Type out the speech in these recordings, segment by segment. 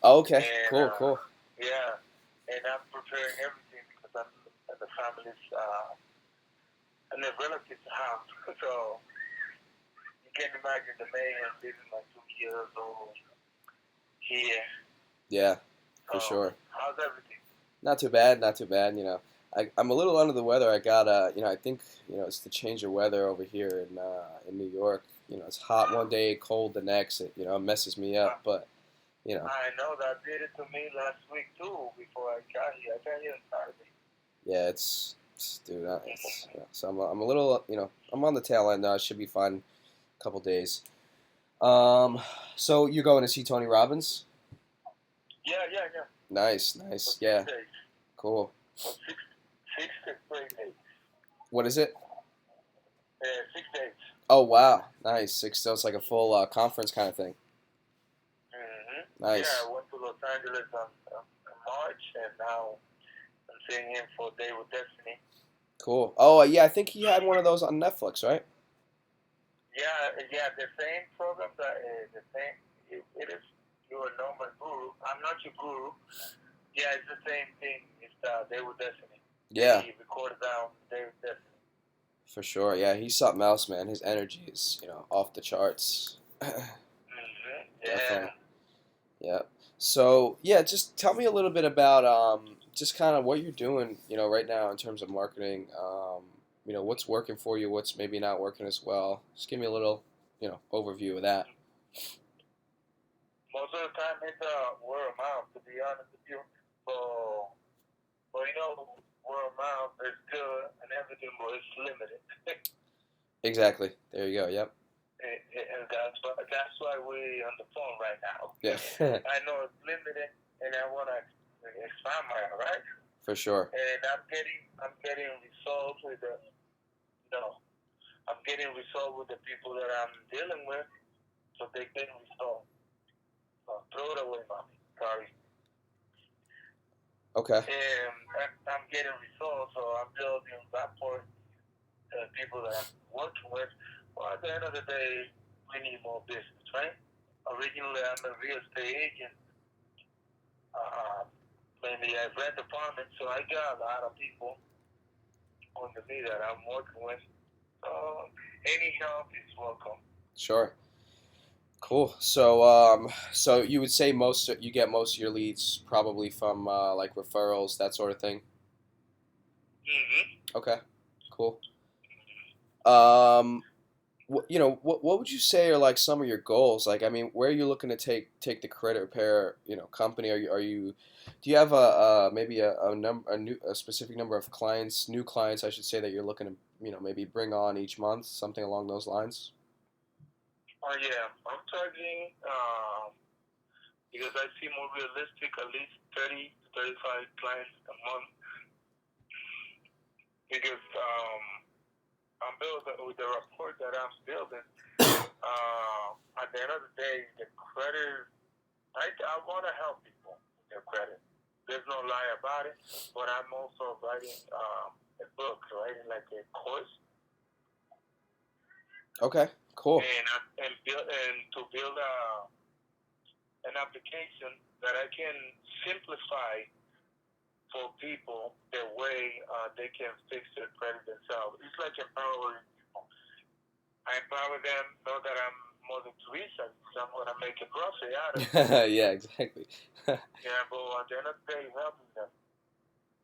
Oh, okay. and Cool, cool. yeah, and I'm preparing everything because I'm at the family's and the relatives' house. So you can imagine the man living like 2 years old here. Yeah, for So sure. how's everything? Not too bad, not too bad. I'm a little under the weather. I got I think it's the change of weather over here in New York. It's hot one day, cold the next. It messes me up. But you know, I know that did it to me last week too. Before I got here, I got here on Saturday. yeah, dude, so I'm a little I'm on the tail end now. I should be fine a couple days. Um, so you're going to see Tony Robbins? Yeah, yeah, yeah. Nice, For nice. six Yeah, days. cool. For six straight days. What is it? 6 days. Oh wow, nice. Six. So it's like a full conference kind of thing. Yeah, Nice. I went to Los Angeles on March, and now I'm seeing him for Day with Destiny. Cool. Oh yeah, I think he had one of those on Netflix, right? Yeah, yeah, the same program that the same. It is your normal guru. I'm not your guru. Yeah, it's the same thing. It's Day with Destiny. Yeah, They recorded down Day with Destiny. for sure. Yeah, he's something else, man. His energy is off the charts. Definitely. Yeah. Yeah. So yeah, just tell me a little bit about just kind of what you're doing, right now in terms of marketing. What's working for you, what's maybe not working as well. Just give me a little, overview of that. Most of the time it's word of mouth, to be honest with you. So, word of mouth is good and everything, but it's limited. Exactly. There you go. Yep. And that's why we're on the phone right now. Yeah. I know it's limited, and I want to expand my right. For sure. And I'm getting results with I'm getting results with the people that I'm dealing with, so they get results. Throw it away, mommy. Sorry. Okay. And I'm getting results, so I'm building rapport to the people that I'm working with. Well, at the end of the day, we need more business, right? Originally, I'm a real estate agent. Uh, Mainly, I rent apartments, so I got a lot of people under me that I'm working with. So any help is welcome. Sure. Cool. So so you would say you get most of your leads probably from like referrals, that sort of thing. Mm-hmm. Okay. Cool. Um, what would you say are like some of your goals? Like, I mean, where are you looking to take the credit repair, company? Do you have maybe a specific number of clients, new clients, I should say, that you're looking to, maybe bring on each month, something along those lines? Oh yeah, I'm charging because I see more realistic at least 30 to 35 clients a month because I'm building with the rapport that I'm building. At the end of the day, the credit, I want to help people with their credit. There's no lie about it, but I'm also writing a book, writing like a course, Okay. Cool. and to build an application that I can simplify for people the way they can fix their credit themselves. It's like empowering people. I empower them, know that I'm more than Teresa, because I'm going to make a grocery out of it. Yeah, exactly. Yeah, but at the end of the day, helping them.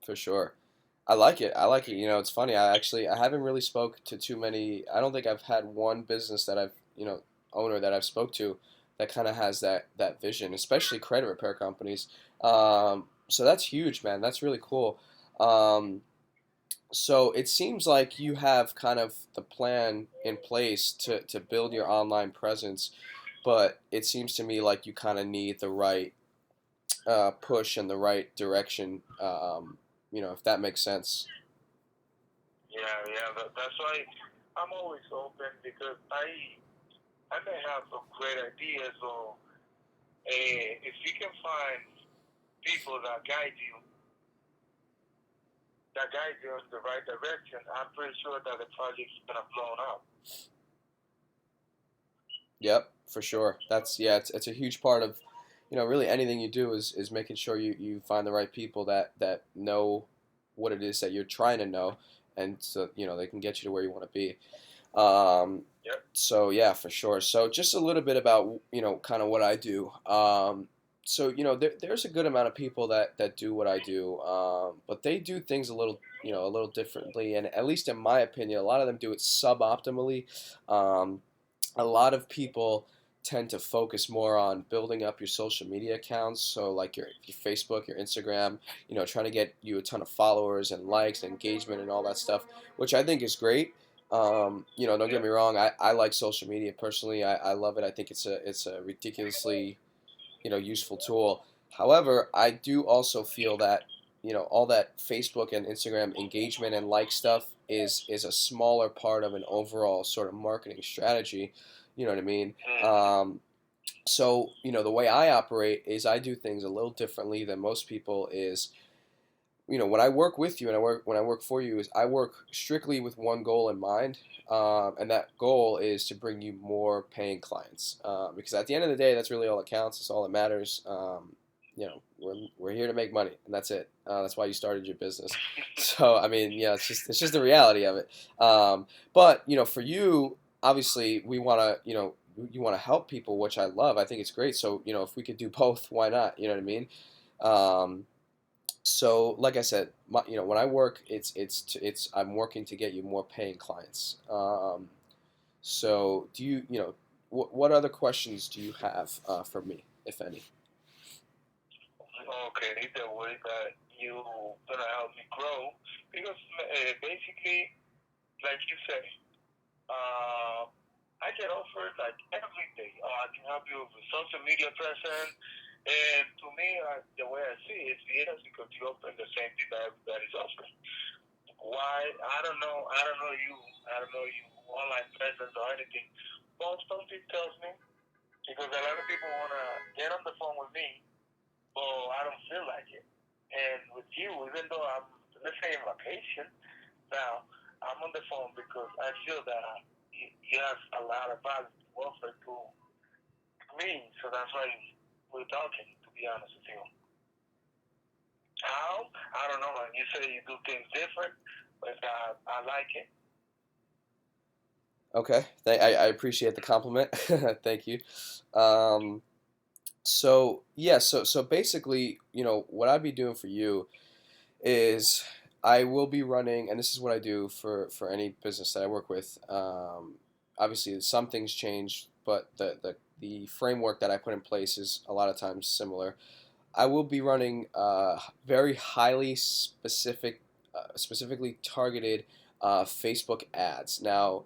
For sure. I like it. I like it. It's funny. I haven't really spoke to too many. I don't think I've had one business that owner that I've spoke to that kind of has that vision, especially credit repair companies. So that's huge, man. That's really cool. Um, so it seems like you have kind of the plan in place to build your online presence, but it seems to me like you kind of need the right push in the right direction. If that makes sense. Yeah, yeah. That's why I'm always open because I may have some great ideas, or if you can find people that guide you in the right direction, I'm pretty sure that the project's gonna blow up. Yep, for sure. That's yeah. It's a huge part of really anything you do is making sure you find the right people that know what it is that you're trying to know, and so they can get you to where you want to be. Yep. So yeah, for sure. So just a little bit about kind of what I do. So there's a good amount of people that do what I do, but they do things a little differently, and at least in my opinion, a lot of them do it suboptimally. Um, a lot of people tend to focus more on building up your social media accounts, so like your Facebook, your Instagram, trying to get you a ton of followers and likes and engagement and all that stuff, which I think is great. Don't get Yep. me wrong, I like social media personally. I love it. I think it's a ridiculously useful tool. However, I do also feel that all that Facebook and Instagram engagement and like stuff is a smaller part of an overall sort of marketing strategy. You know what I mean? Mm-hmm. So the way I operate is I do things a little differently than most people. Is when I work with you and when I work for you, is I work strictly with one goal in mind, and that goal is to bring you more paying clients. Because at the end of the day, that's really all that counts. It's all that matters. We're here to make money, and that's it. That's why you started your business. So I mean, yeah, it's just the reality of it. But for you, obviously, we want to you want to help people, which I love. I think it's great. So if we could do both, why not? You know what I mean? Um, so, like I said, when I work, it's I'm working to get you more paying clients. So, do what other questions do you have for me, if any? Okay, the way that you gonna help me grow, because basically, like you said, uh, I get offered like every day. Oh, I can help you with social media presence, and to me, the way I see it is yes, because you offer the same thing that everybody's offering. Why? I don't know. I don't know you. I don't know you online presence or anything. But something tells me because a lot of people wanna get on the phone with me, but I don't feel like it. And with you, even though I'm let's say on vacation now, I'm on the phone because I feel that you have a lot of value to offer to me. So that's why we're talking. To be honest with you, how? I don't know. You say you do things different, but I like it. Okay, I appreciate the compliment. Thank you. Um, so yeah, so basically, what I'd be doing for you is I will be running, and this is what I do for any business that I work with. Obviously, some things change, but the framework that I put in place is a lot of times similar. I will be running very highly specifically targeted Facebook ads. Now,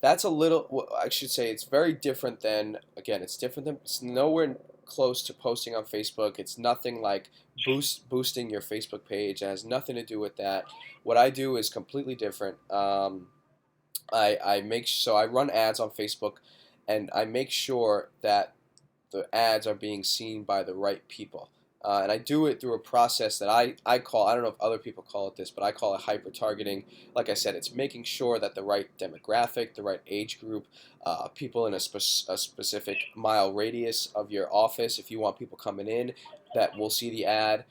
that's a little, I should say, it's very different than, again, it's nowhere close to posting on Facebook. It's nothing like boosting your Facebook page. It has nothing to do with that. What I do is completely different. I run ads on Facebook, and I make sure that the ads are being seen by the right people. And I do it through a process that I call, I don't know if other people call it this, but I call it hyper targeting. Like I said, it's making sure that the right demographic, the right age group, people in a specific mile radius of your office, if you want people coming in that will see the ad,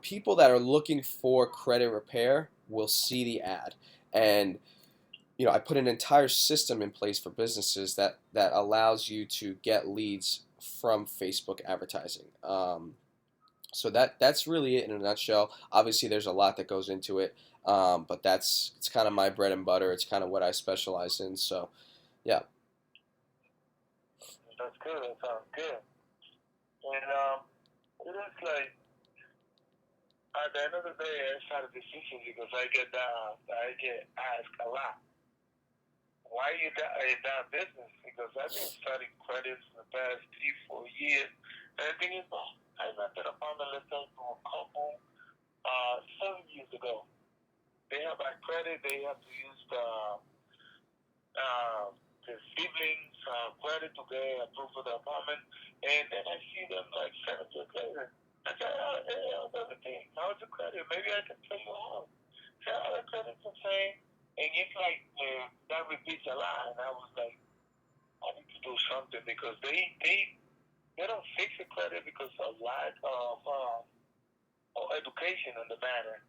people that are looking for credit repair will see the ad. And I put an entire system in place for businesses that allows you to get leads from Facebook advertising. So that's really it in a nutshell. Obviously, there's a lot that goes into it, but it's kind of my bread and butter. It's kind of what I specialize in. So yeah. That's good. That sounds good. And it is like at the end of the day, it's not a decision because I get asked a lot. Why you in that business? Because I've been studying credits for the past 3, 4 years. And the thing is, I rented an apartment, let's say, to a couple 7 years ago. They have that credit. They have to use the siblings' credit to get approved for the apartment. And then I see them like 7 years later. I said, hey, how's everything? How's the credit? Maybe I can tell you how. I said, oh, the credit's the same. And it's like that repeats a lot. And I was like, I need to do something because they they don't fix the credit because of lack of education on the matter.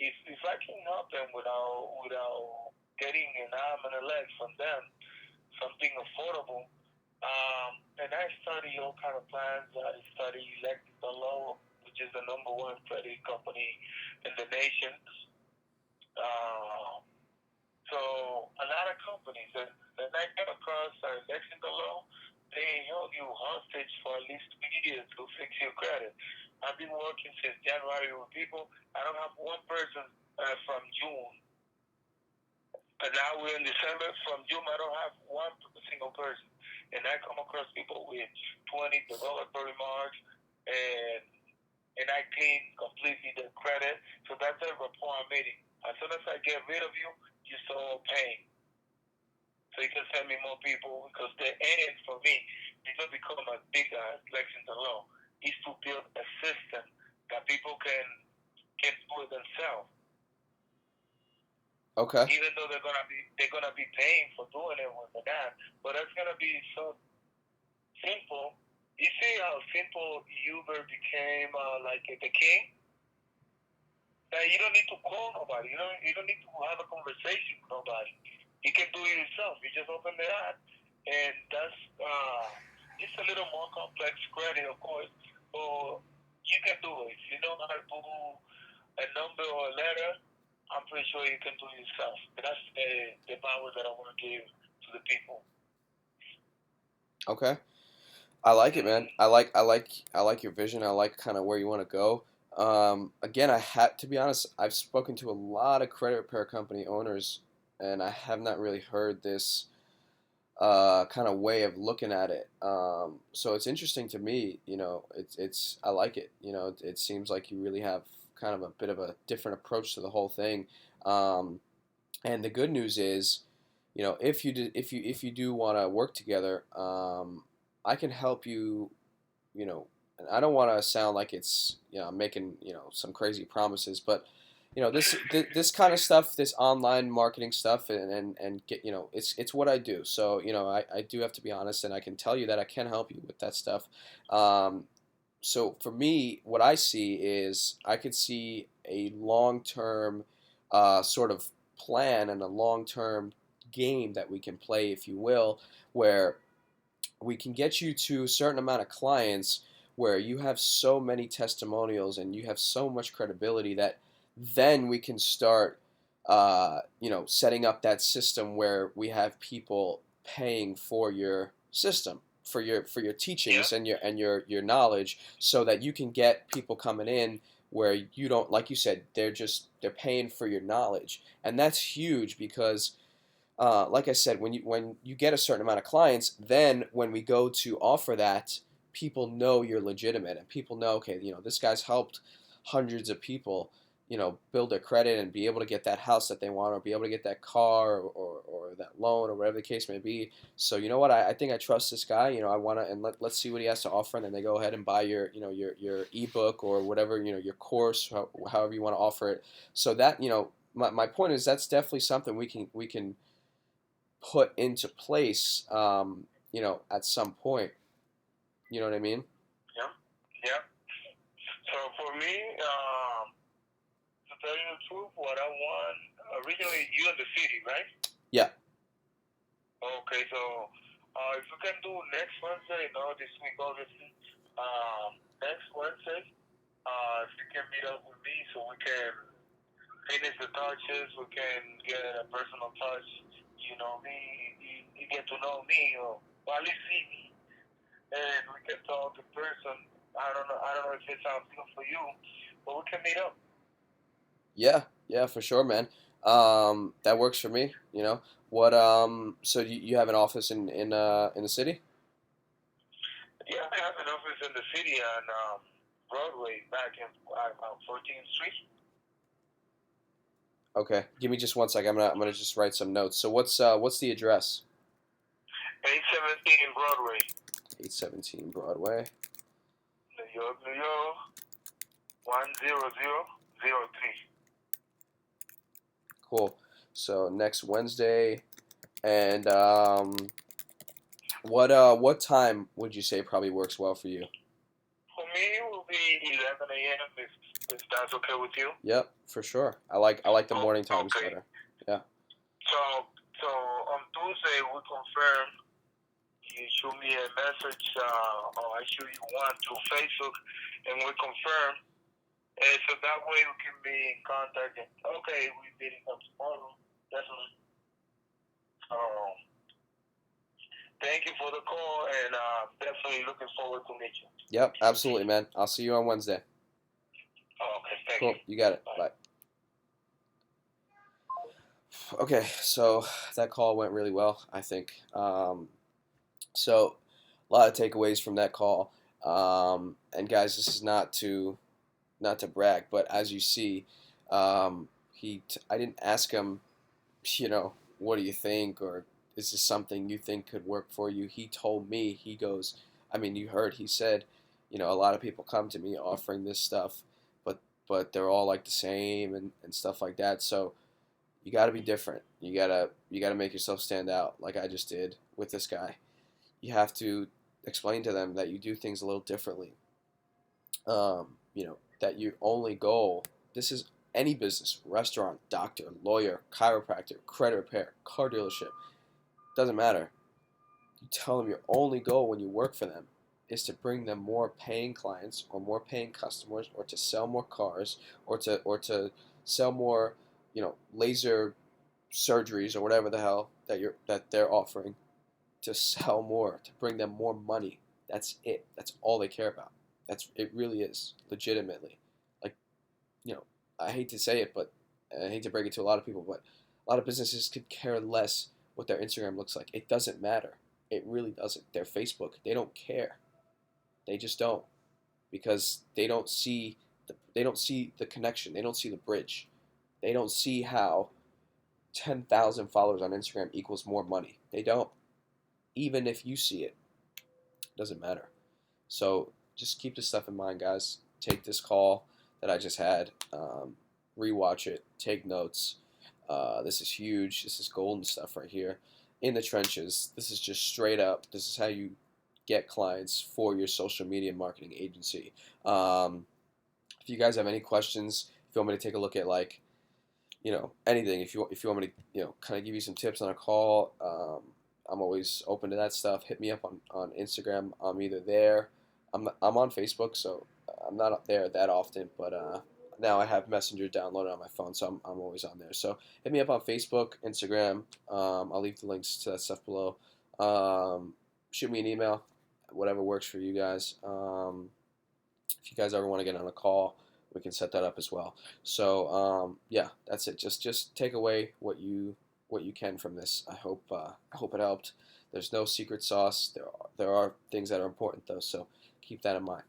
If I can help them without getting an arm and a leg from them, something affordable. And I study all kind of plans. I study Electric Law, which is the number one credit company in the nation. Uh, so a lot of companies, and I came across Electric Law, they held you hostage for at least 2 years to fix your credit. I've been working since January with people. I don't have one person from June. And now we're in December. From June, I don't have one single person. And I come across people with 20 derogatory remarks, and and I clean completely the credit. So that's a rapport I'm meeting. As soon as I get rid of you, you start paying. So you can send me more people because the end for me is not become as big as Lexington Law. Is to build a system that people can do it themselves. Okay. Even though they're gonna be paying for doing it with the app, but that's gonna be so simple. You see how simple Uber became like the king? That you don't need to call nobody. You don't need to have a conversation with nobody. You can do it yourself. You just open the app, and that's it's a little more complex credit, of course, but you can do it. If you know how to do a number or a letter, I'm pretty sure you can do it yourself. That's the power that I want to give to the people. Okay. I like it, man. I like your vision. I like kind of where you want to go. Again, I had to be honest. I've spoken to a lot of credit repair company owners, and I have not really heard this kind of way of looking at it. So it's interesting to me. It's I like it. It seems like you really have kind of a bit of a different approach to the whole thing. Um, and the good news is, if you do want to work together, I can help you. And I don't want to sound like it's I'm making some crazy promises, but this kind of stuff, this online marketing stuff, and get it's what I do. So I do have to be honest, and I can tell you that I can help you with that stuff. Um, so for me, what I see is I could see a long term sort of plan and a long term game that we can play, if you will, where we can get you to a certain amount of clients where you have so many testimonials and you have so much credibility that then we can start setting up that system where we have people paying for your system, for your Yeah. teachings and your knowledge, so that you can get people coming in where you don't, like you said, they're paying for your knowledge. And that's huge because like I said, when you get a certain amount of clients, then when we go to offer that, people know you're legitimate, and people know, okay, this guy's helped hundreds of people, build their credit and be able to get that house that they want, or be able to get that car, or that loan, or whatever the case may be. So you know what, I think I trust this guy. I want to, and let's see what he has to offer, and then they go ahead and buy your ebook or whatever, your course, however you want to offer it. So that my point is that's definitely something we can put into place, at some point. You know what I mean? Yeah. Yeah. So for me, to tell you the truth, what I want originally, you in the city, right? Yeah. Okay, so if we can do next Wednesday, no, this week obviously. Next Wednesday, if you can meet up with me, so we can finish the touches, we can get a personal touch. You know me, you get to know me, or at least see me, and we can talk in person. I don't know if it sounds good for you, but we can meet up. Yeah, for sure, man. That works for me. What? So you have an office in the city? Yeah, I have an office in the city on Broadway, back in 14th Street. Okay, give me just one second. I'm gonna just write some notes. So what's the address? 817 Broadway, 817 Broadway. New York, New York, 10003. Cool. So next Wednesday, and What time would you say probably works well for you? For me, it will be 11 a.m. If that's okay with you. Yep, for sure. I like the Oh, morning times okay. better. Yeah. So on Tuesday we confirm. You shoot me a message, or I shoot you one through Facebook, and we confirm. And so that way we can be in contact. And, okay, we meeting up tomorrow. Definitely. Thank you for the call, and definitely looking forward to meet you. Yep, absolutely, man. I'll see you on Wednesday. Okay, thank you. Cool. You got it. Bye. Bye. Okay, so that call went really well, I think. So a lot of takeaways from that call. And guys, this is not to brag, but as you see, I didn't ask him, what do you think, or is this something you think could work for you? He told me, he goes, I mean, you heard, he said, a lot of people come to me offering this stuff, but they're all like the same and stuff like that. So you got to be different. You got to make yourself stand out, like I just did with this guy. You have to explain to them that you do things a little differently. That your only goal, this is any business, restaurant, doctor, lawyer, chiropractor, credit repair, car dealership, doesn't matter. You tell them your only goal when you work for them is to bring them more paying clients or more paying customers or to sell more cars or to sell more, laser surgeries or whatever the hell that they're offering, to sell more, to bring them more money. That's it. That's all they care about. It really is legitimately. Like, you know, I hate to say it, but I hate to break it to a lot of people, but a lot of businesses could care less what their Instagram looks like. It doesn't matter. It really doesn't. Their Facebook, they don't care. They just don't, because they don't see the connection. They don't see the bridge. They don't see how 10,000 followers on Instagram equals more money. They don't. Even if you see it, it doesn't matter. So just keep this stuff in mind, guys. Take this call that I just had, rewatch it, take notes. This is huge. This is golden stuff right here. In the trenches. This is just straight up. This is how you get clients for your social media marketing agency. If you guys have any questions, if you want me to take a look at anything, if you want me to kind of give you some tips on a call, I'm always open to that stuff. Hit me up on Instagram. I'm either there. I'm on Facebook, so I'm not up there that often, but now I have Messenger downloaded on my phone, so I'm always on there. So hit me up on Facebook, Instagram. I'll leave the links to that stuff below. Shoot me an email, whatever works for you guys. If you guys ever want to get on a call, we can set that up as well. So yeah, that's it. Just take away what you can from this. I hope it helped. There's no secret sauce. There are things that are important though, so keep that in mind.